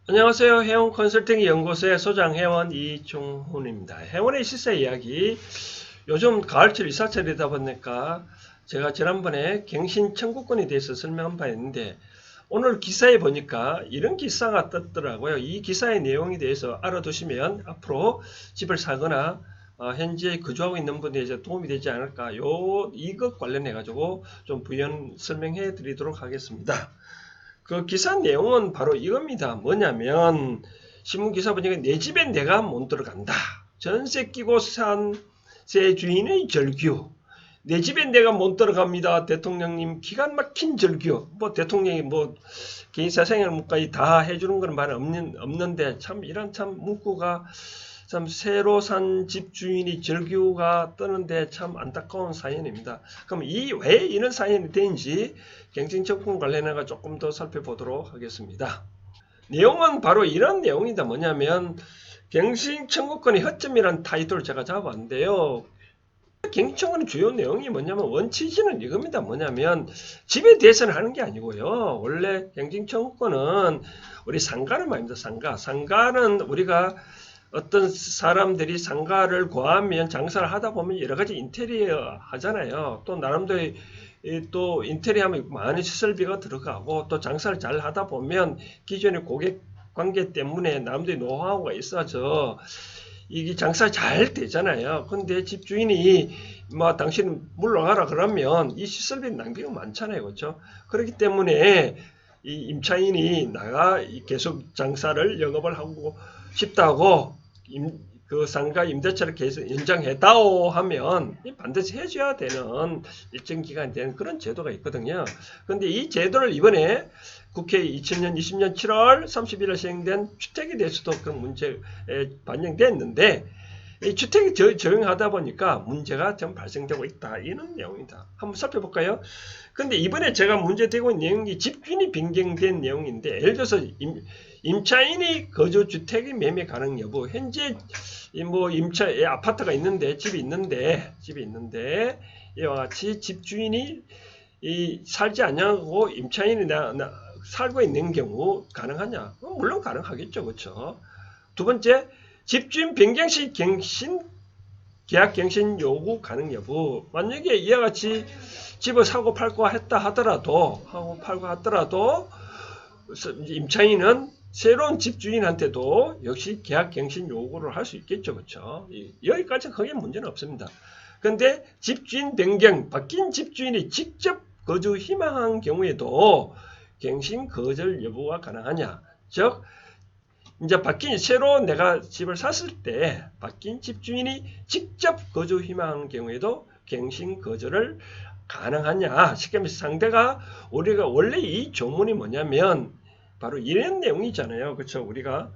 안녕하세요. 해원 컨설팅 연구소의 소장 회원 이종훈입니다. 해원의 시세 이야기. 요즘 가을철 이사철이다 보니까 제가 지난번에 갱신 청구권에 대해서 설명한 바 있는데 오늘 기사에 보니까 이런 기사가 떴더라고요. 이 기사의 내용에 대해서 알아두시면 앞으로 집을 사거나 현재 거주하고 있는 분에 이제 도움이 되지 않을까. 이것 관련해 가지고 좀 부연 설명해 드리도록 하겠습니다. 그 기사 내용은 바로 이겁니다. 뭐냐면 신문 기사 보니까 내 집엔 내가 못 들어간다. 전세 끼고 산 세 주인의 절규. 내 집엔 내가 못 들어갑니다. 대통령님 기가 막힌 절규. 뭐 대통령이 뭐 개인 사생활 문까지 다 해주는 건 말 없는데 참 이런 참 문구가 참 새로 산 집주인이 절규가 뜨는데 참 안타까운 사연입니다. 그럼 왜 이런 사연이 되는지 갱신청구권 관련해서 조금 더 살펴보도록 하겠습니다. 내용은 바로 이런 내용이다. 뭐냐면 갱신청구권의 허점이라는 타이틀을 제가 잡았는데요. 갱신청구권의 주요 내용이 뭐냐면 원칙은 이겁니다. 뭐냐면 집에 대해서는 하는 게 아니고요. 원래 갱신청구권은 우리 상가는 말입니다. 상가는 우리가 어떤 사람들이 상가를 구하면 장사를 하다 보면 여러 가지 인테리어 하잖아요. 또 나름대로 또 인테리어 하면 많은 시설비가 들어가고 또 장사를 잘 하다 보면 기존의 고객 관계 때문에 나름대로 노하우가 있어서 이게 장사 잘 되잖아요. 근데 집주인이 뭐 당신 물러가라 그러면 이 시설비 낭비가 많잖아요. 그렇죠? 그렇기 때문에 이 임차인이 나가 계속 장사를 영업을 하고 싶다고 그 상가 임대차를 계속 연장해다오 하면 반드시 해줘야 되는 일정 기간이 되는 그런 제도가 있거든요. 그런데 이 제도를 이번에 국회 2000년 20년 7월 30일에 시행된 주택에 대해서도 그 문제에 반영됐는데 이 주택이 저용하다 보니까 문제가 좀 발생되고 있다. 이런 내용이다. 한번 살펴볼까요? 근데 이번에 제가 문제되고 있는 내용이 집주인이 변경된 내용인데 예를 들어서 임차인이 거주주택의 매매 가능 여부 현재 뭐 아파트가 있는데 집이 있는데 이와 같이 집주인이 살지 않냐고 임차인이 살고 있는 경우 가능하냐? 물론 가능하겠죠. 그렇죠? 두 번째, 집주인 변경 시 계약 갱신 요구 가능 여부. 만약에 이와 같이 집을 사고 팔고 했다 하더라도 임차인은 새로운 집주인한테도 역시 계약 갱신 요구를 할 수 있겠죠. 그렇죠? 여기까지 크게 문제는 없습니다. 그런데 집주인 변경, 바뀐 집주인이 직접 거주 희망한 경우에도 갱신 거절 여부가 가능하냐? 즉 이제 새로 내가 집을 샀을 때 바뀐 집주인이 직접 거주 희망한 경우에도 갱신 거절을 가능하냐? 쉽게 말해서 상대가 우리가 원래 이 조문이 뭐냐면 바로 이런 내용이잖아요. 그렇죠? 우리가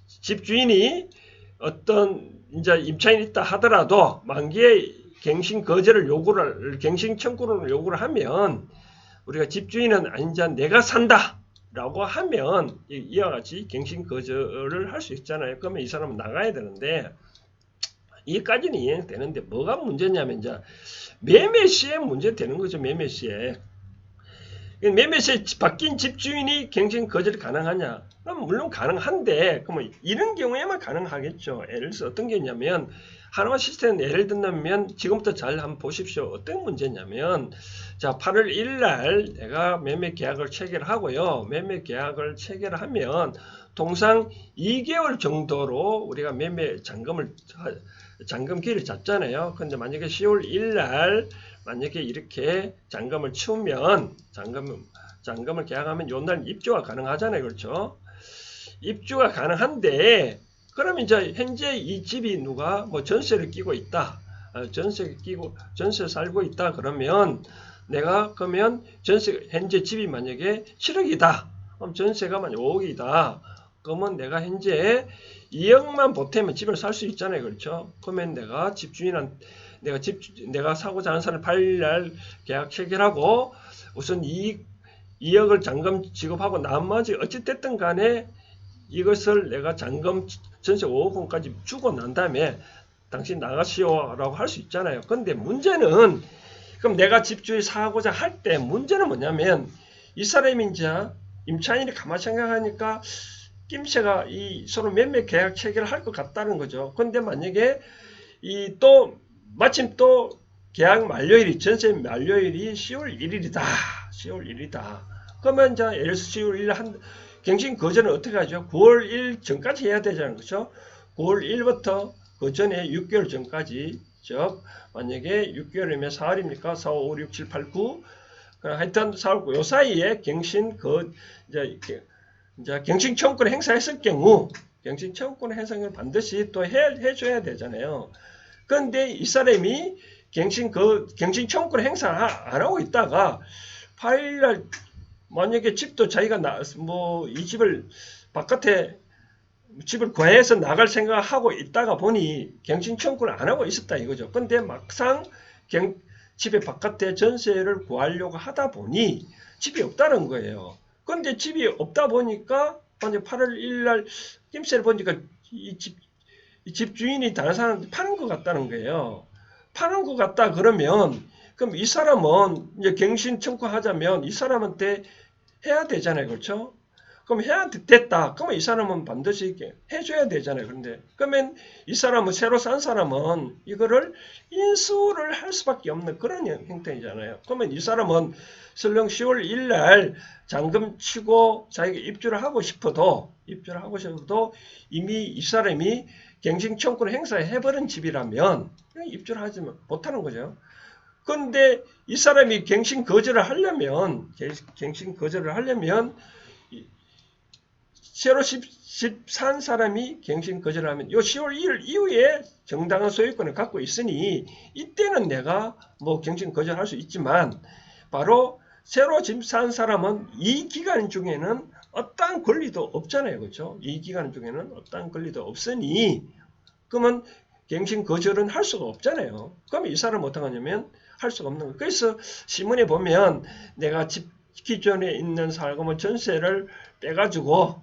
집주인이 어떤 이제 임차인이 있다 하더라도 만기에 갱신 거절을 갱신 청구를 요구를 하면 우리가 집주인은 이제 내가 산다. 라고 하면 이와 같이 갱신 거절을 할 수 있잖아요. 그러면 이 사람은 나가야 되는데 이까지는 이해되는데 뭐가 문제냐면 이제 매매 시에 문제 되는 거죠. 매매 시에 바뀐 집주인이 갱신 거절이 가능하냐? 그럼 물론 가능한데 그러면 이런 경우에만 가능하겠죠. 예를 들어서 어떤 게 있냐면 하나만 시스템 예를 든다면 지금부터 잘 한번 보십시오. 어떤 문제냐면 자 8월 1일 날 내가 매매 계약을 체결하고요. 매매 계약을 체결하면 통상 2개월 정도로 우리가 매매 잔금기를 잡잖아요. 근데 만약에 10월 1일 날 만약에 이렇게 잔금을 치우면 잔금을 계약하면 요날 입주가 가능하잖아요. 그렇죠? 입주가 가능한데 그럼 이제 현재 이 집이 누가 뭐 전세를 끼고 있다. 전세 살고 있다. 그러면 내가 그러면 현재 집이 만약에 7억이다. 그럼 전세가 만약 5억이다. 그러면 내가 현재 2억만 보태면 집을 살 수 있잖아요. 그렇죠? 그러면 내가 내가 사고자 하는 사람 8일날 계약 체결하고 우선 2억을 잔금 지급하고 나머지 어찌됐든 간에 이것을 내가 잔금 전세 5억 원까지 주고 난 다음에 당신 나가시오라고 할 수 있잖아요. 근데 문제는 그럼 내가 집주인 사고자 할 때 문제는 뭐냐면 이 사람이 이제 임차인이 가만 생각하니까 김씨가 이 서로 매매 계약 체결을 할 것 같다는 거죠. 근데 만약에 이 또 마침 또 계약 만료일이 전세 만료일이 10월 1일이다. 10월 1일이다. 그러면 이제 예를 들어서 10월 1일 갱신 거절은 어떻게 하죠? 9월 1일 전까지 해야 되잖아요. 그렇죠? 9월 1일부터 그 전에 6개월 전까지 즉 만약에 6개월이면 4월입니까? 4, 5, 6, 7, 8, 9 하여튼 4월 9 요 사이에 갱신 이제 갱신 청구권을 행사했을 경우 갱신 청구권 행사를 반드시 또 해줘야 되잖아요. 그런데 이 사람이 갱신 청구권 행사 안 하고 있다가 8일날 만약에 집도 자기가 이 집을 바깥에 집을 구해서 나갈 생각을 하고 있다가 보니 갱신 청구를 안 하고 있었다 이거죠. 근데 막상 집의 바깥에 전세를 구하려고 하다 보니 집이 없다는 거예요. 근데 집이 없다 보니까 먼저 8월 1일 날 김새를 보니까 이 집 주인이 다른 사람한테 파는 것 같다는 거예요. 파는 것 같다 그러면 그럼 이 사람은 이제 갱신 청구하자면 이 사람한테 해야 되잖아요. 그렇죠? 그럼 해야 됐다. 그러면 이 사람은 반드시 이렇게 해줘야 되잖아요. 그런데 그러면 이 사람은 새로 산 사람은 이거를 인수를 할 수밖에 없는 그런 형태이잖아요. 그러면 이 사람은 설령 10월 1일 날 잔금 치고 자기가 입주를 하고 싶어도 이미 이 사람이 갱신 청구를 행사해버린 집이라면 입주를 하지 못하는 거죠. 그런데 이 사람이 갱신 거절을 하려면 새로 집 산 사람이 갱신 거절을 하면 요 10월 1일 이후에 정당한 소유권을 갖고 있으니 이때는 내가 뭐 갱신 거절할 수 있지만 바로 새로 집 산 사람은 이 기간 중에는 어떠한 권리도 없잖아요. 그렇죠? 이 기간 중에는 어떠한 권리도 없으니 그러면 갱신 거절은 할 수가 없잖아요. 그러면 이 사람은 어떻게 하냐면 할 수가 없는 거예요. 그래서 신문에 보면 내가 집 기존에 있는 살금을 전세를 빼가지고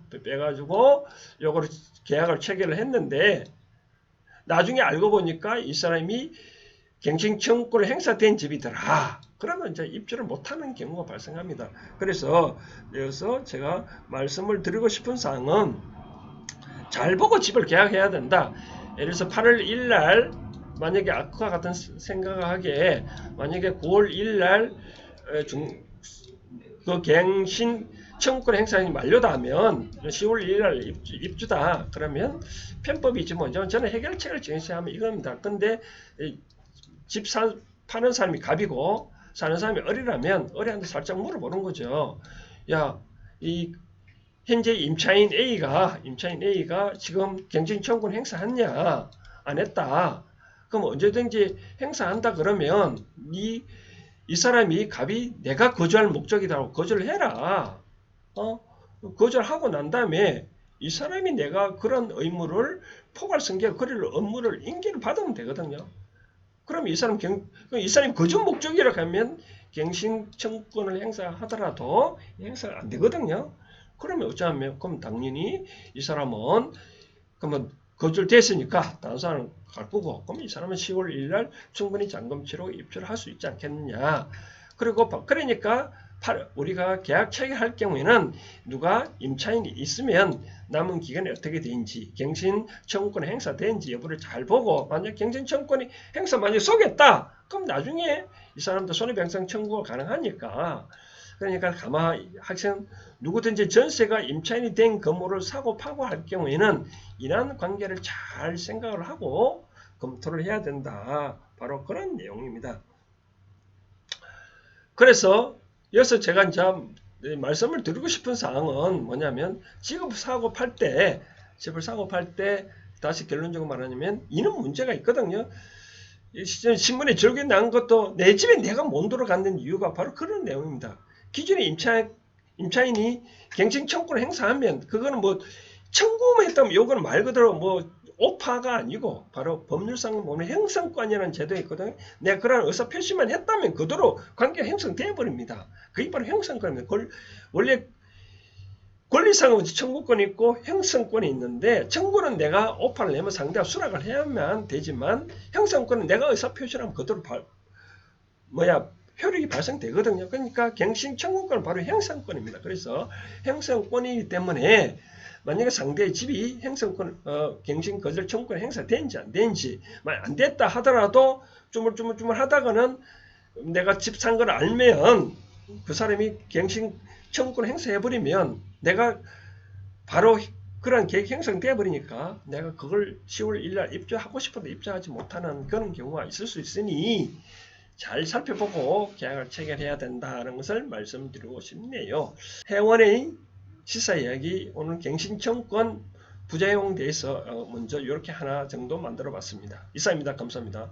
요거를 계약을 체결을 했는데 나중에 알고 보니까 이 사람이 갱신 청구를 행사된 집이더라. 그러면 이제 입주를 못하는 경우가 발생합니다. 그래서 여기서 제가 말씀을 드리고 싶은 사항은 잘 보고 집을 계약해야 된다. 예를 들어서 8월 1일 날 만약에 아까 같은 생각을 하기에 만약에 9월 1일 날 그 갱신 청구권 행사가 만료다 하면 10월 1일 날 입주다. 그러면 편법이지 뭐죠. 저는 해결책을 제시하면 이겁니다. 근데 파는 사람이 갑이고 사는 사람이 어리라면 어리한테 살짝 물어보는 거죠. 야, 현재 임차인 A가 지금 갱신 청구권 행사했냐? 안 했다. 그럼 언제든지 행사한다 그러면 이 사람이 갑이 내가 거주할 목적이다고 거주를 해라. 거절하고 난 다음에 이 사람이 내가 그런 의무를 포괄성격 거래를 업무를 인계를 받으면 되거든요. 그럼 이 사람이 거주 목적이라고 하면 갱신 청구권을 행사하더라도 행사가 안 되거든요. 그러면 어쩌면 그럼 당연히 이 사람은 그러면 거주를 됐으니까 다른 사람은 갈 거고 그럼 이 사람은 10월 1일 날 충분히 잔금 치르고 입주를 할 수 있지 않겠느냐. 그리고 그러니까 우리가 계약 체결할 경우에는 누가 임차인이 있으면 남은 기간이 어떻게 되는지 갱신 청구권 행사되는지 여부를 잘 보고 만약 갱신 청구권이 행사 만약 속였다 그럼 나중에 이 사람도 손해배상 청구가 가능하니까 그러니까 학생 누구든지 전세가 임차인이 된 건물을 사고 파고 할 경우에는 이러한 관계를 잘 생각을 하고 검토를 해야 된다. 바로 그런 내용입니다. 그래서 여기서 제가 이제 말씀을 드리고 싶은 사항은 뭐냐면 집을 사고 팔 때 다시 결론적으로 말하자면 이런 문제가 있거든요. 신문에 저기 난 것도 내 집에 내가 못 들어가는 이유가 바로 그런 내용입니다. 기존에 임차인이 갱신 청구를 행사하면 그거는 뭐 청구만 했다면 요거는 말 그대로 뭐 오파가 아니고 바로 법률상 보면 형성권이라는 제도가 있거든요. 내가 그런 의사표시만 했다면 그대로 관계가 형성되어 버립니다. 그게 바로 형성권입니다. 원래 권리상은 청구권이 있고 형성권이 있는데 청구는 내가 오파를 내면 상대가 수락을 해야만 되지만 형성권은 내가 의사표시를 하면 그대로 효력이 발생되거든요. 그러니까 갱신 청구권은 바로 형성권입니다. 그래서 형성권이기 때문에 만약에 상대의 집이 행성권, 갱신 거절 청구권 행사된지 안 된지, 만약 안 됐다 하더라도 주물주물 하다가는 내가 집 산 걸 알면 그 사람이 갱신 청구권 행사해버리면 내가 바로 그런 계획 형성돼 버리니까 내가 그걸 10월 1일 입주하고 싶어도 입주하지 못하는 그런 경우가 있을 수 있으니 잘 살펴보고 계약을 체결해야 된다는 것을 말씀드리고 싶네요. 회원의 시사 이야기 오늘 갱신청권 부작용에 대해서 먼저 이렇게 하나 정도 만들어 봤습니다. 이상입니다. 감사합니다.